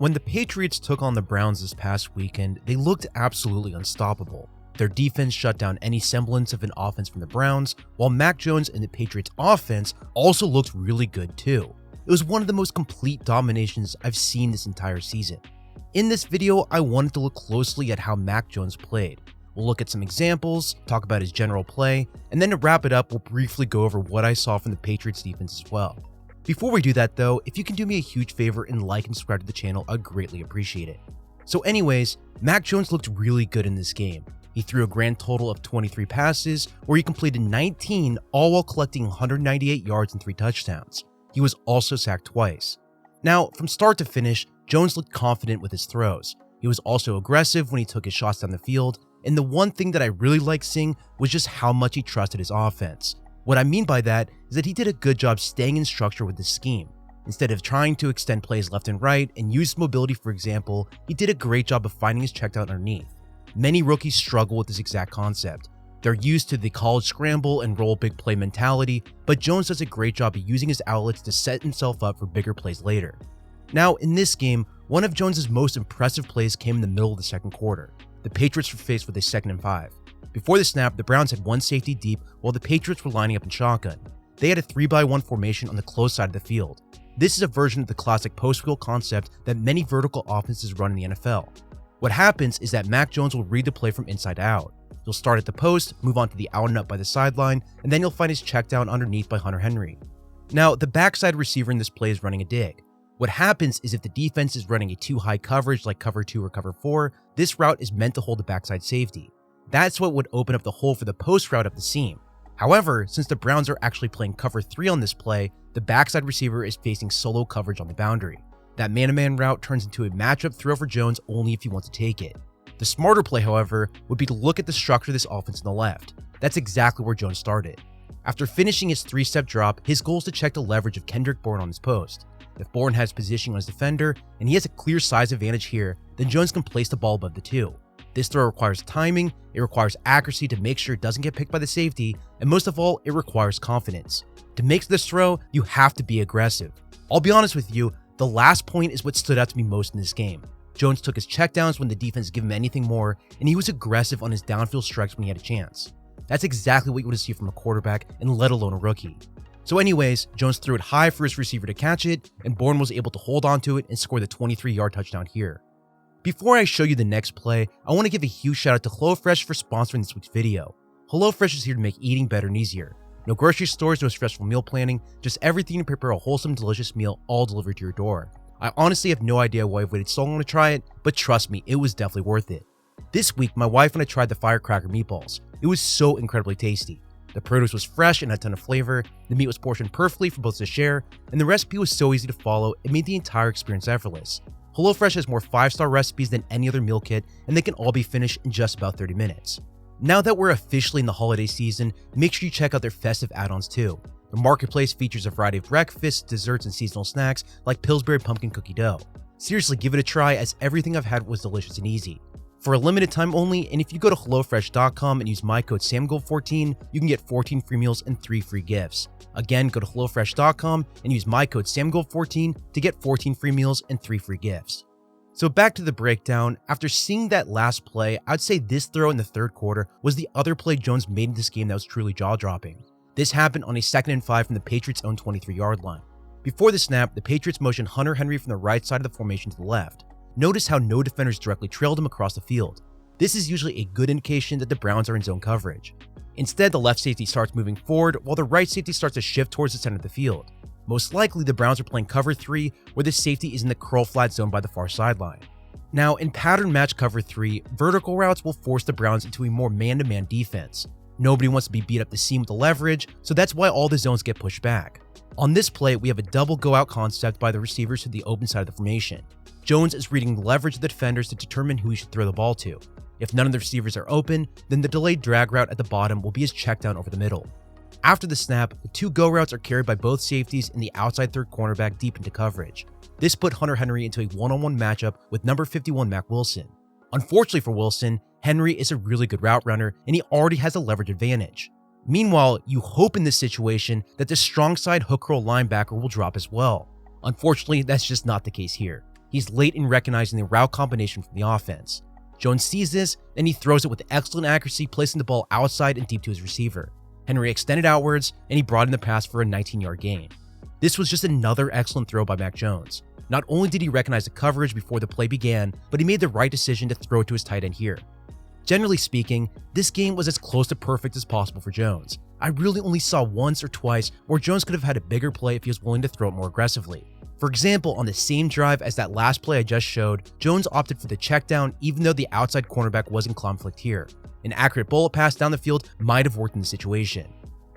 When the Patriots took on the Browns this past weekend, they looked absolutely unstoppable. Their defense shut down any semblance of an offense from the Browns, while Mac Jones and the Patriots offense also looked really good too. It was one of the most complete dominations I've seen this entire season. In this video, I wanted to look closely at how Mac Jones played. We'll look at some examples, talk about his general play, and then to wrap it up, we'll briefly go over what I saw from the Patriots defense as well. Before we do that though, if you can do me a huge favor and like and subscribe to the channel, I'd greatly appreciate it. So anyways, Mac Jones looked really good in this game. He threw a grand total of 23 passes, where he completed 19, all while collecting 198 yards and 3 touchdowns. He was also sacked twice. Now, from start to finish, Jones looked confident with his throws. He was also aggressive when he took his shots down the field, and the one thing that I really liked seeing was just how much he trusted his offense. What I mean by that is that he did a good job staying in structure with his scheme. Instead of trying to extend plays left and right and use mobility, for example, he did a great job of finding his check down underneath. Many rookies struggle with this exact concept. They're used to the college scramble and roll big play mentality, but Jones does a great job of using his outlets to set himself up for bigger plays later. Now, in this game, one of Jones's most impressive plays came in the middle of the second quarter. The Patriots were faced with a 2nd and 5. Before the snap, the Browns had one safety deep while the Patriots were lining up in shotgun. They had a 3-by-1 formation on the close side of the field. This is a version of the classic post-wheel concept that many vertical offenses run in the NFL. What happens is that Mac Jones will read the play from inside out. He'll start at the post, move on to the out and up by the sideline, and then you'll find his check down underneath by Hunter Henry. Now, the backside receiver in this play is running a dig. What happens is if the defense is running a too high coverage like cover 2 or cover 4, this route is meant to hold the backside safety. That's what would open up the hole for the post route of the seam. However, since the Browns are actually playing cover 3 on this play, the backside receiver is facing solo coverage on the boundary. That man-to-man route turns into a matchup throw for Jones only if you want to take it. The smarter play, however, would be to look at the structure of this offense on the left. That's exactly where Jones started. After finishing his 3-step drop, his goal is to check the leverage of Kendrick Bourne on his post. If Bourne has positioning on his defender, and he has a clear size advantage here, then Jones can place the ball above the 2. This throw requires timing, it requires accuracy to make sure it doesn't get picked by the safety, and most of all, it requires confidence. To make this throw, you have to be aggressive. I'll be honest with you, the last point is what stood out to me most in this game. Jones took his checkdowns when the defense gave him anything more, and he was aggressive on his downfield strikes when he had a chance. That's exactly what you want to see from a quarterback, and let alone a rookie. So anyways, Jones threw it high for his receiver to catch it, and Bourne was able to hold onto it and score the 23-yard touchdown here. Before I show you the next play, I want to give a huge shout out to Hellofresh for sponsoring this week's video. Hellofresh is here to make eating better and easier. No grocery stores, no stressful meal planning, just everything to prepare a wholesome, delicious meal all delivered to your door. I honestly have no idea why I've waited so long to try it, but trust me, it was definitely worth it. This week, my wife and I tried the firecracker meatballs. It was so incredibly tasty. The produce was fresh and had a ton of flavor, the meat was portioned perfectly for both to share, and the recipe was so easy to follow, it made the entire experience effortless. Hellofresh has more 5-star recipes than any other meal kit, and they can all be finished in just about 30 minutes. Now that we're officially in the holiday season, make sure you check out their festive add-ons too. Their marketplace features a variety of breakfasts, desserts, and seasonal snacks like Pillsbury pumpkin cookie dough. Seriously, give it a try as everything I've had was delicious and easy. For a limited time only, and if you go to hellofresh.com and use my code SAMGOLD14, you can get 14 free meals and 3 free gifts. Again, go to hellofresh.com and use my code SAMGOLD14 to get 14 free meals and 3 free gifts. So back to the breakdown, after seeing that last play, I'd say this throw in the third quarter was the other play Jones made in this game that was truly jaw-dropping. This happened on a 2nd and 5 from the Patriots' own 23-yard line. Before the snap, the Patriots motioned Hunter Henry from the right side of the formation to the left. Notice how no defenders directly trailed him across the field. This is usually a good indication that the Browns are in zone coverage. Instead, the left safety starts moving forward while the right safety starts to shift towards the center of the field. Most likely, the Browns are playing cover 3 where the safety is in the curl flat zone by the far sideline. Now, in pattern match cover 3, vertical routes will force the Browns into a more man-to-man defense. Nobody wants to be beat up the seam with the leverage, so that's why all the zones get pushed back. On this play, we have a double go-out concept by the receivers to the open side of the formation. Jones is reading the leverage of the defenders to determine who he should throw the ball to. If none of the receivers are open, then the delayed drag route at the bottom will be his check down over the middle. After the snap, the 2 go routes are carried by both safeties and the outside third cornerback deep into coverage. This put Hunter Henry into a one-on-one matchup with number 51 Mac Wilson. Unfortunately for Wilson, Henry is a really good route runner and he already has a leverage advantage. Meanwhile, you hope in this situation that the strong side hook curl linebacker will drop as well. Unfortunately, that's just not the case here. He's late in recognizing the route combination from the offense. Jones sees this, and he throws it with excellent accuracy, placing the ball outside and deep to his receiver. Henry extended outwards, and he brought in the pass for a 19-yard gain. This was just another excellent throw by Mac Jones. Not only did he recognize the coverage before the play began, but he made the right decision to throw it to his tight end here. Generally speaking, this game was as close to perfect as possible for Jones. I really only saw once or twice where Jones could have had a bigger play if he was willing to throw it more aggressively. For example, on the same drive as that last play I just showed, Jones opted for the check down even though the outside cornerback was in conflict here. An accurate bullet pass down the field might have worked in the situation.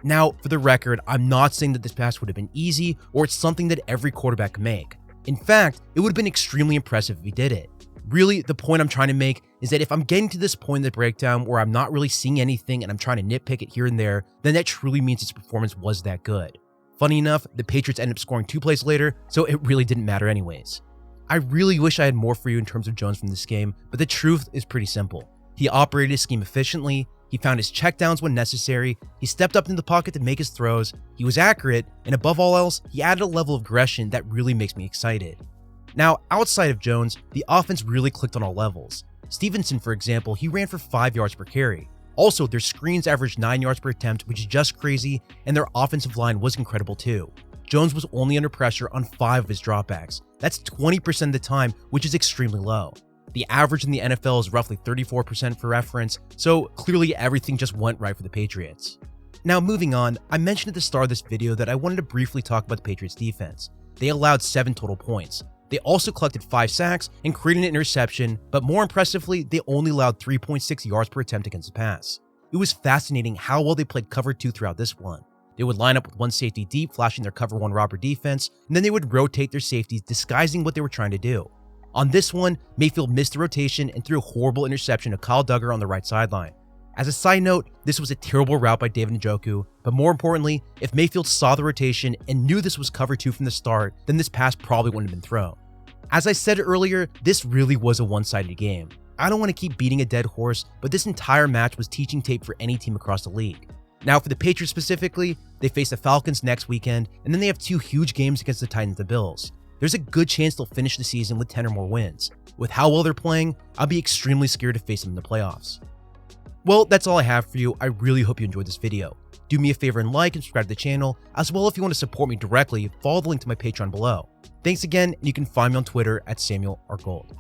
Now, for the record, I'm not saying that this pass would have been easy or it's something that every quarterback can make. In fact, it would have been extremely impressive if he did it. Really, the point I'm trying to make is that if I'm getting to this point in the breakdown where I'm not really seeing anything and I'm trying to nitpick it here and there, then that truly means his performance was that good. Funny enough, the Patriots ended up scoring 2 plays later, so it really didn't matter anyways. I really wish I had more for you in terms of Jones from this game, but the truth is pretty simple. He operated his scheme efficiently, he found his checkdowns when necessary, he stepped up in the pocket to make his throws, he was accurate, and above all else, he added a level of aggression that really makes me excited. Now, outside of Jones, the offense really clicked on all levels. Stevenson, for example, he ran for 5 yards per carry. Also, their screens averaged 9 yards per attempt, which is just crazy, and their offensive line was incredible too. Jones was only under pressure on 5 of his dropbacks. That's 20% of the time, which is extremely low. The average in the NFL is roughly 34% for reference, so clearly everything just went right for the Patriots. Now moving on, I mentioned at the start of this video that I wanted to briefly talk about the Patriots defense. They allowed 7 total points. They also collected 5 sacks and created an interception, but more impressively, they only allowed 3.6 yards per attempt against the pass. It was fascinating how well they played cover 2 throughout this one. They would line up with one safety deep, flashing their cover 1 robber defense, and then they would rotate their safeties, disguising what they were trying to do. On this one, Mayfield missed the rotation and threw a horrible interception to Kyle Duggar on the right sideline. As a side note, this was a terrible route by David Njoku, but more importantly, if Mayfield saw the rotation and knew this was cover 2 from the start, then this pass probably wouldn't have been thrown. As I said earlier, this really was a one-sided game. I don't want to keep beating a dead horse, but this entire match was teaching tape for any team across the league. Now for the Patriots specifically, they face the Falcons next weekend, and then they have 2 huge games against the Titans and the Bills. There's a good chance they'll finish the season with 10 or more wins. With how well they're playing, I'll be extremely scared to face them in the playoffs. Well, that's all I have for you. I really hope you enjoyed this video. Do me a favor and like and subscribe to the channel, as well if you want to support me directly, follow the link to my Patreon below. Thanks again, and you can find me on Twitter at Samuel R. Gold.